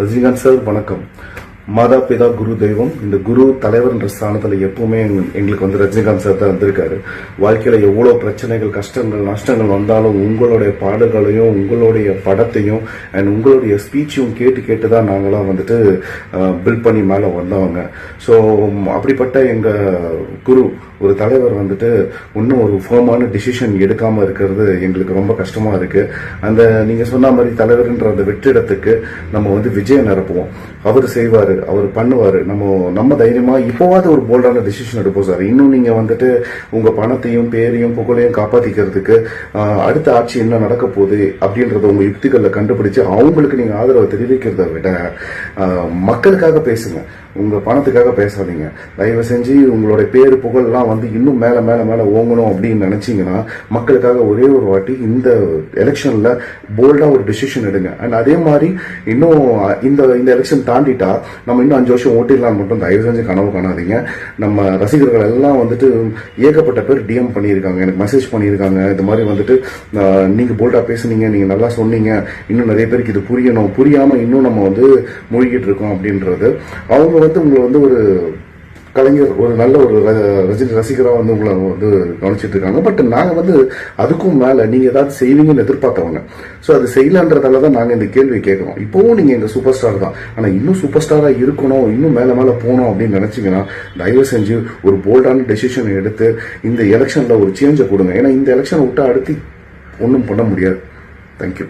Rajinikanth sir வணக்கம். மாதா பிதா குரு தெய்வம். இந்த குரு தலைவர்ன்ற ஸ்தானத்தில் எப்பவுமே எங்களுக்கு வந்து ரஜினிகாந்த் சார் தான் வந்திருக்காரு. வாழ்க்கையில எவ்வளோ பிரச்சனைகள், கஷ்டங்கள், நஷ்டங்கள் வந்தாலும் உங்களுடைய பாடல்களையும் உங்களுடைய படத்தையும் அண்ட் உங்களுடைய ஸ்பீச்சையும் கேட்டு தான் நாங்களாம் வந்துட்டு பில்ட் பண்ணி மேலே வந்தவங்க. ஸோ அப்படிப்பட்ட எங்கள் குரு ஒரு தலைவர் வந்துட்டு இன்னும் ஒரு ஃபோமான டிசிஷன் எடுக்காமல் இருக்கிறது எங்களுக்கு ரொம்ப கஷ்டமாக இருக்குது. அந்த நீங்கள் சொன்ன மாதிரி தலைவர்ன்ற அந்த வெற்றிடத்துக்கு நம்ம வந்து விஜயம் நிரப்புவோம். அவர் செய்வார், அவர் பண்ணுவார். நம்ம தைரியமாக இப்போவாது ஒரு போல்டான டிசிஷன் எடுப்போம் சார். இன்னும் நீங்கள் வந்துட்டு உங்கள் பணத்தையும் பேரையும் புகழையும் காப்பாற்றிக்கிறதுக்கு அடுத்த ஆட்சி என்ன நடக்க போகுது அப்படின்றத உங்கள் யுக்திகளில் கண்டுபிடிச்சு அவங்களுக்கு நீங்கள் ஆதரவை தெரிவிக்கிறத விட மக்களுக்காக பேசுங்க, உங்கள் பணத்துக்காக பேசாதீங்க. தயவு செஞ்சு உங்களுடைய பேரு புகழ்லாம் வந்து இன்னும் மேலே மேலே மேலே ஓங்கணும் அப்படின்னு நினச்சிங்கன்னா மக்களுக்காக ஒரே ஒரு வாட்டி இந்த எலெக்ஷனில் போல்டாக ஒரு டிசிஷன் எடுங்க. அண்ட் அதே மாதிரி இன்னும் இந்த எலெக்ஷன் தாண்டிட்டா நம்ம இன்னும் 5 வருஷம் ஓட்டிடலான்னு மட்டும் தயவு செஞ்சு கனவு காணாதீங்க. நம்ம ரசிகர்கள் எல்லாம் வந்துட்டு ஏகப்பட்ட பேர் டிஎம் பண்ணியிருக்காங்க, எனக்கு மெசேஜ் பண்ணியிருக்காங்க. இது மாதிரி வந்துட்டு நீங்கள் போல்டாக பேசுனீங்க, நீங்கள் நல்லா சொன்னீங்க, இன்னும் நிறைய பேருக்கு இது புரியாமல் இன்னும் நம்ம வந்து மூழ்கிட்டு இருக்கோம் அப்படின்றது. அவங்க வந்து உங்களை வந்து ஒரு கலைஞர், ஒரு நல்ல ஒரு ரஜினி ரசிகராக வந்து உங்களை வந்து கவனிச்சிட்டு இருக்காங்க. பட் நாங்கள் வந்து அதுக்கும் மேலே நீங்கள் ஏதாவது செய்வீங்கன்னு எதிர்பார்த்தவங்க. ஸோ அது செய்யலான்றதால தான் நாங்கள் இந்த கேள்வி கேட்குறோம். இப்போவும் நீங்கள் எங்கள் சூப்பர் ஸ்டார் தான், ஆனால் இன்னும் சூப்பர் ஸ்டாராக இருக்கணும், இன்னும் மேலே மேலே போகணும் அப்படின்னு நினச்சிங்கன்னா தயவு செஞ்சு ஒரு போல்டான டெசிஷன் எடுத்து இந்த எலெக்ஷனில் ஒரு சேஞ்சை கொடுங்க. ஏன்னா இந்த எலெக்ஷனை விட்டு அடுத்து ஒன்றும் பண்ண முடியாது. தேங்க்யூ.